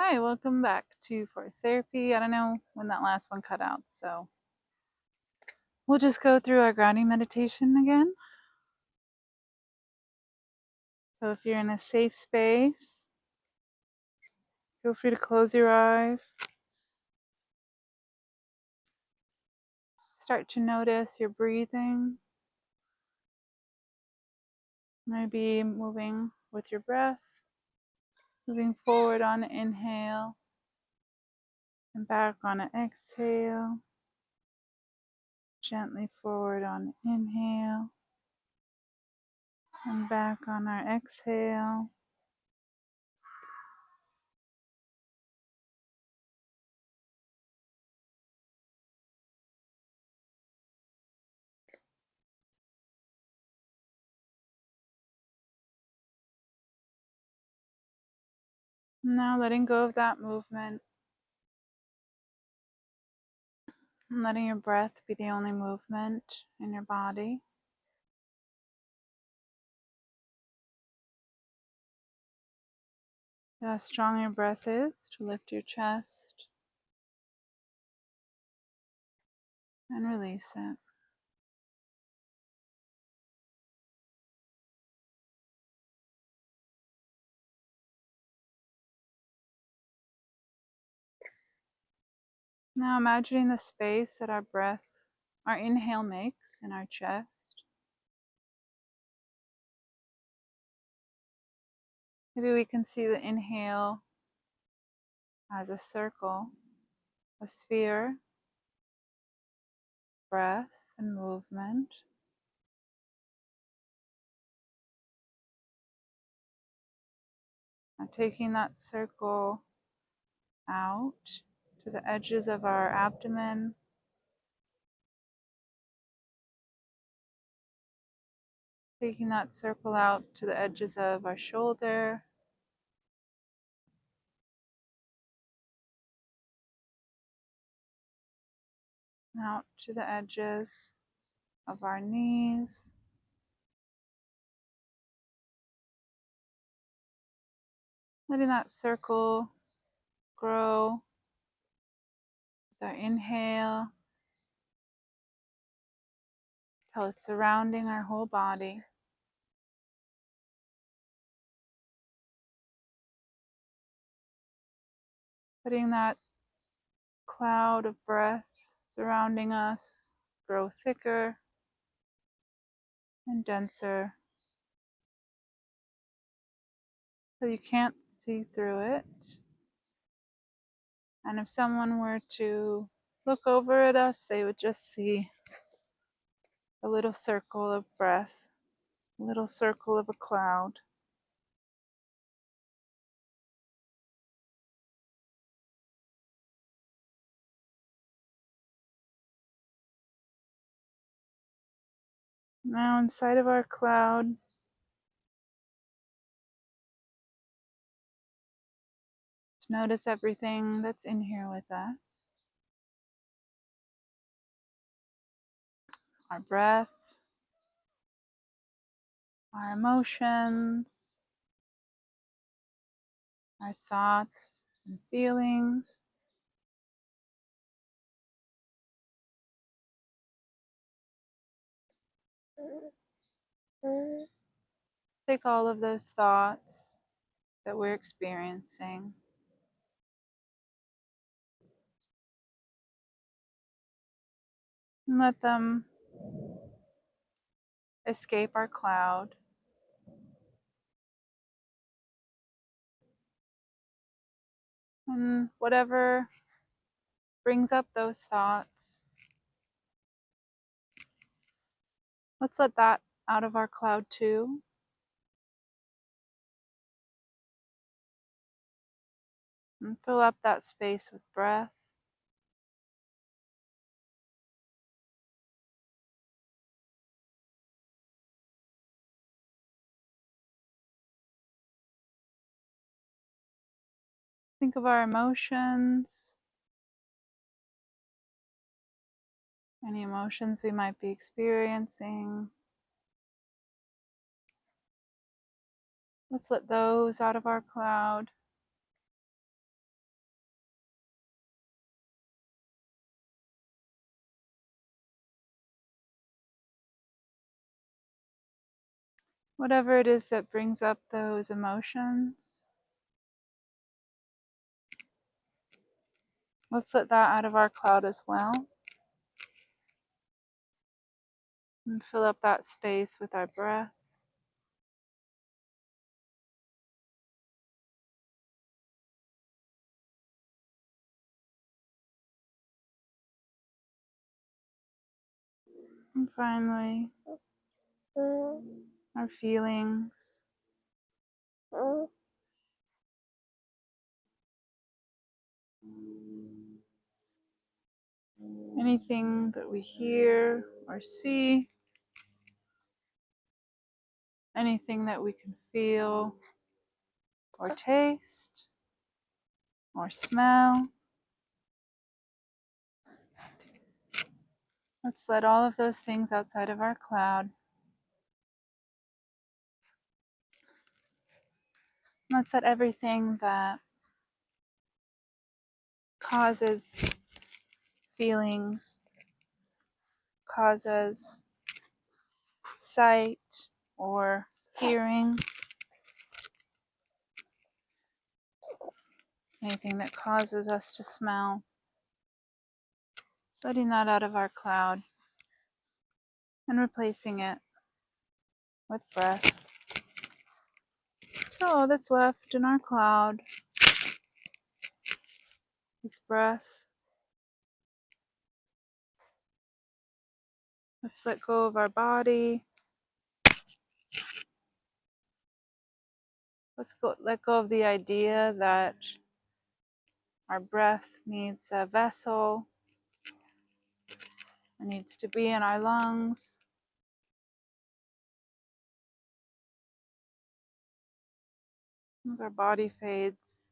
Hi, welcome back to Force Therapy. I don't know when that last one cut out, so we'll just go through our grounding meditation again. So if you're in a safe space, feel free to close your eyes. Start to notice your breathing, maybe moving with your breath, moving forward on an inhale and back on an exhale, gently forward on an inhale and back on our exhale. Now letting go of that movement and letting your breath be the only movement in your body. How strong your breath is to lift your chest and release it. Now imagining the space that our inhale makes in our chest. Maybe we can see the inhale as a circle, a sphere, breath and movement. Now taking that circle out to the edges of our abdomen, taking that circle out to the edges of our shoulder, out to the edges of our knees, letting that circle grow with our inhale till it's surrounding our whole body. Letting that cloud of breath surrounding us grow thicker and denser so you can't see through it. And if someone were to look over at us, they would just see a little circle of breath, a little circle of a cloud. Now inside of our cloud, notice everything that's in here with us. Our breath, our emotions, our thoughts and feelings. Take all of those thoughts that we're experiencing and let them escape our cloud. And whatever brings up those thoughts, let's let that out of our cloud too. And fill up that space with breath. Think of our emotions, any emotions we might be experiencing. Let's let those out of our cloud. Whatever it is that brings up those emotions, let's let that out of our cloud as well. And fill up that space with our breath. And finally, our feelings. Anything that we hear or see, anything that we can feel or taste or smell. Let's let all of those things outside of our cloud. Let's let everything that causes feelings, causes sight or hearing, anything that causes us to smell, letting that out of our cloud and replacing it with breath. So all that's left in our cloud is breath. Let's let go of our body. Let go of the idea that our breath needs a vessel. It needs to be in our lungs. As our body fades,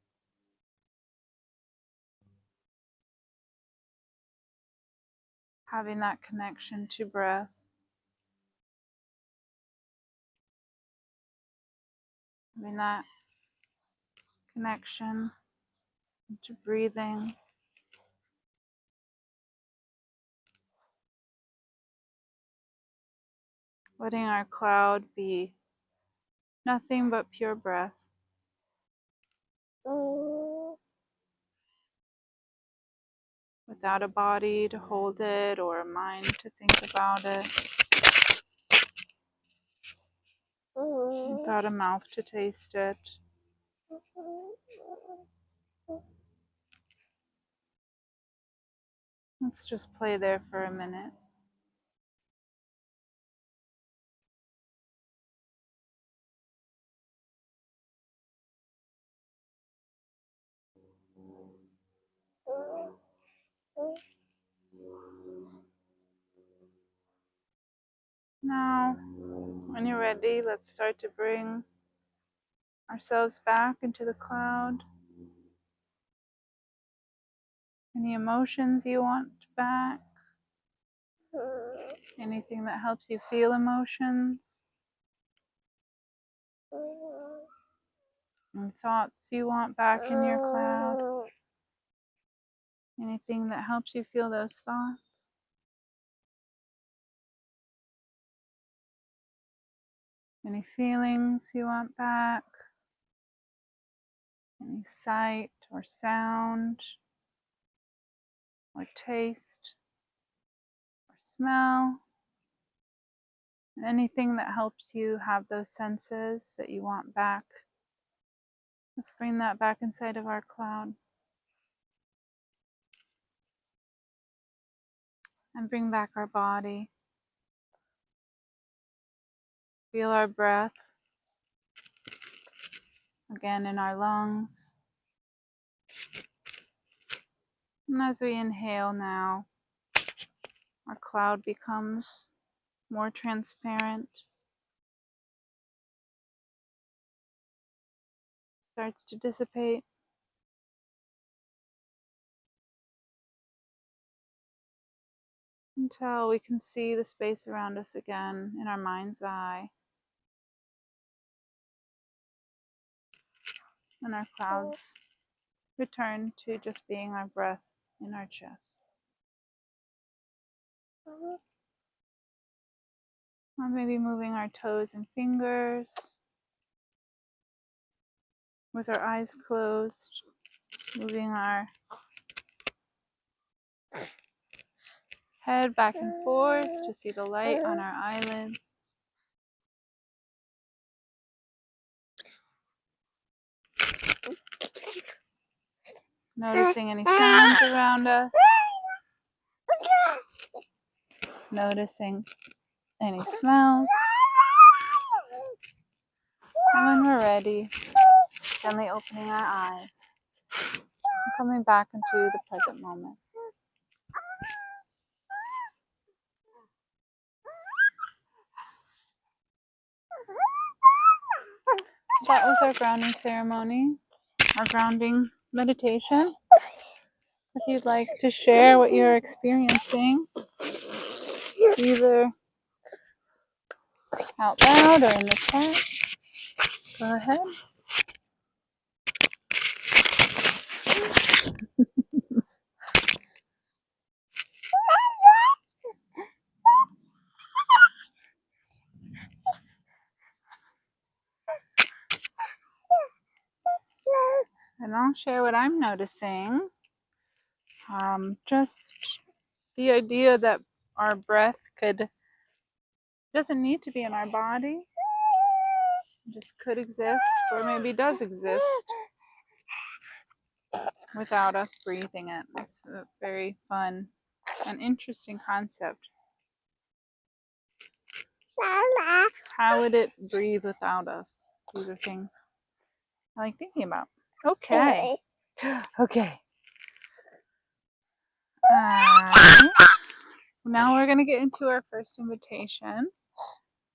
having that connection to breath, having that connection to breathing, letting our cloud be nothing but pure breath. Without a body to hold it or a mind to think about it. Without a mouth to taste it. Let's just play there for a minute. Now, when you're ready, let's start to bring ourselves back into the cloud. Any emotions you want back? Anything that helps you feel emotions? Any thoughts you want back in your cloud? Anything that helps you feel those thoughts? Any feelings you want back? Any sight or sound or taste or smell? And anything that helps you have those senses that you want back. Let's bring that back inside of our cloud. And bring back our body. Feel our breath again in our lungs. And as we inhale now, our cloud becomes more transparent, starts to dissipate. Until we can see the space around us again in our mind's eye. And our clouds return to just being our breath in our chest. Or maybe moving our toes and fingers with our eyes closed, moving our head back and forth to see the light on our eyelids. Noticing any sounds around us. Noticing any smells. And when we're ready, gently opening our eyes and coming back into the present moment. That was our grounding ceremony, our grounding meditation. If you'd like to share what you're experiencing, either out loud or in the chat, go ahead. And I'll share what I'm noticing. Just the idea that our breath doesn't need to be in our body, just could exist, or maybe does exist without us breathing it. It's a very fun and interesting concept. How would it breathe without us? These are things I like thinking about. Okay. Okay. Now we're going to get into our first invitation.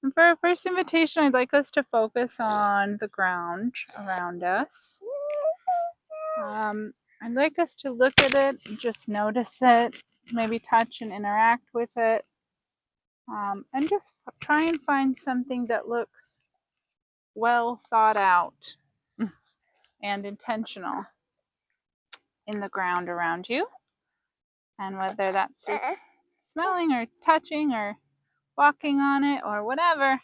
And for our first invitation, I'd like us to focus on the ground around us. I'd like us to look at it, just notice it, maybe touch and interact with it, and just try and find something that looks well thought out and intentional in the ground around you. And whether that's smelling or touching or walking on it or whatever,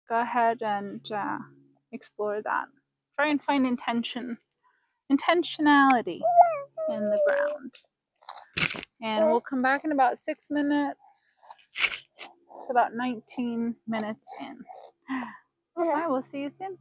go ahead and explore that. Try and find intentionality in the ground. And we'll come back in about 6 minutes. It's about 19 minutes in. I will see you soon.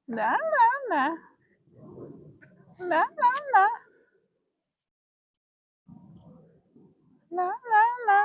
La la la. La la la. La la la.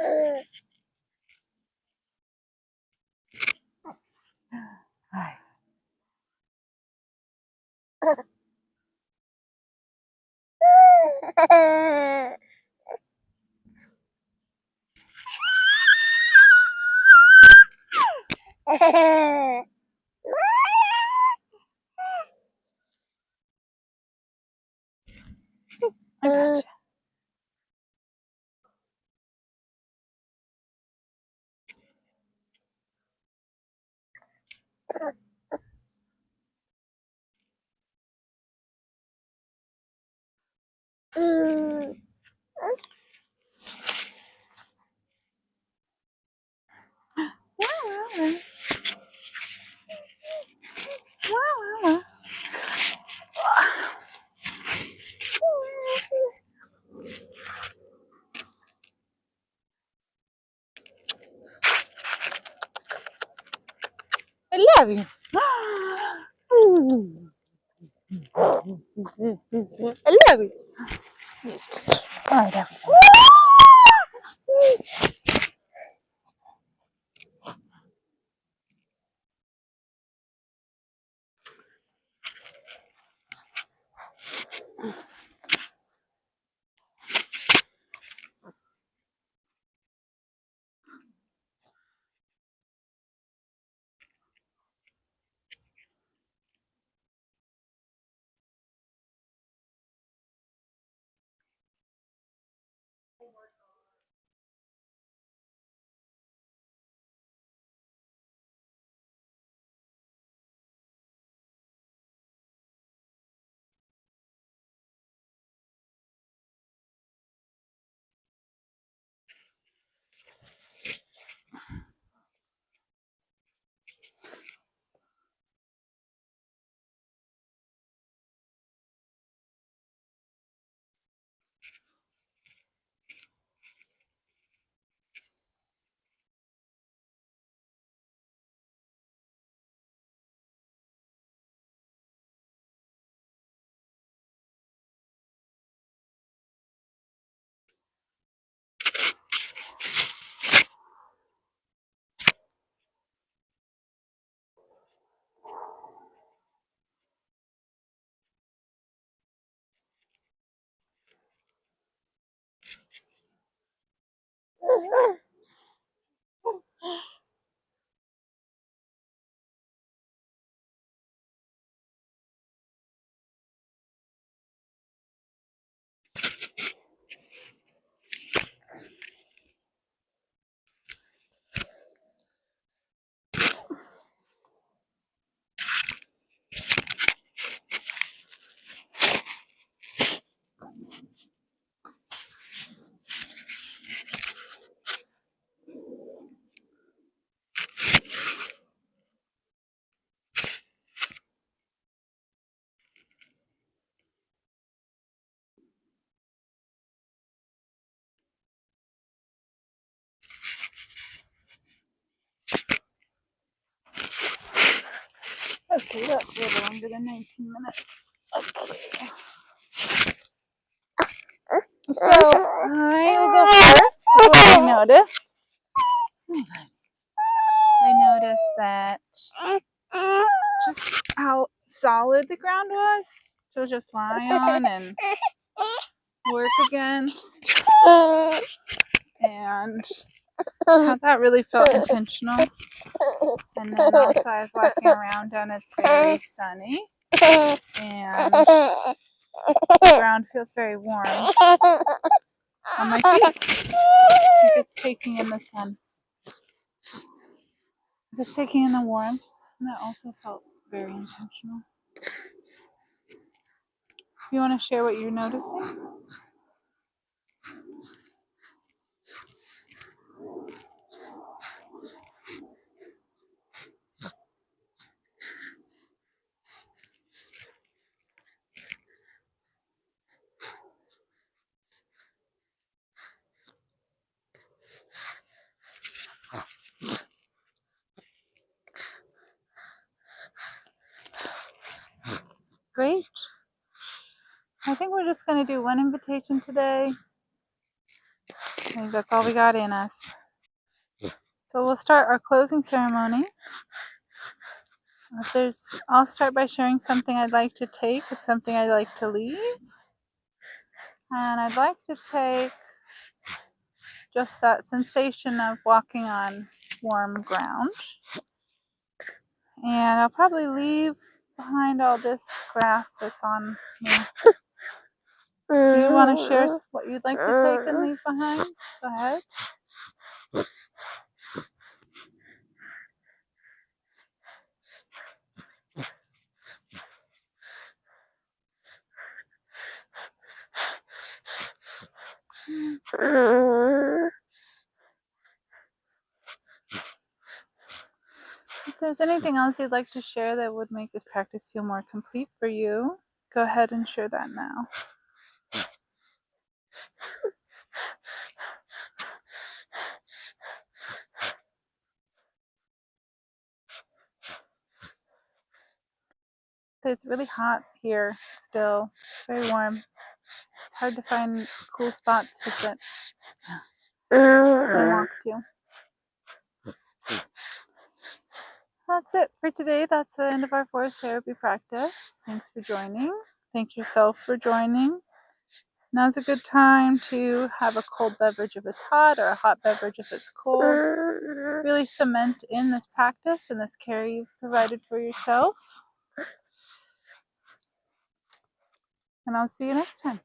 Hi. I gotcha. I love you. I love you. Oh, I love you so much. Okay, that's a little under the 19 minutes. Okay. So I will go first. What I noticed that just how solid the ground was to just lie on and work against, and how that really felt intentional. And then also I was walking around and it's very sunny and the ground feels very warm on my feet. Like it's taking in the sun. It's taking in the warmth, and that also felt very intentional. You want to share what you're noticing? Great. I think we're just going to do one invitation today. think that's all we got in us. So we'll start our closing ceremony. I'll start by sharing something I'd like to take. It's something I'd like to leave. And I'd like to take just that sensation of walking on warm ground. And I'll probably leave behind all this grass that's on me. Do you want to share what you'd like to take and leave behind? Go ahead. If there's anything else you'd like to share that would make this practice feel more complete for you, go ahead and share that now. It's really hot here still. It's very warm. It's hard to find cool spots to sit and walk to. That's it for today. That's the end of our forest therapy practice. Thanks for joining. Thank yourself for joining. Now's a good time to have a cold beverage if it's hot or a hot beverage if it's cold. Really cement in this practice and this care you've provided for yourself. And I'll see you next time.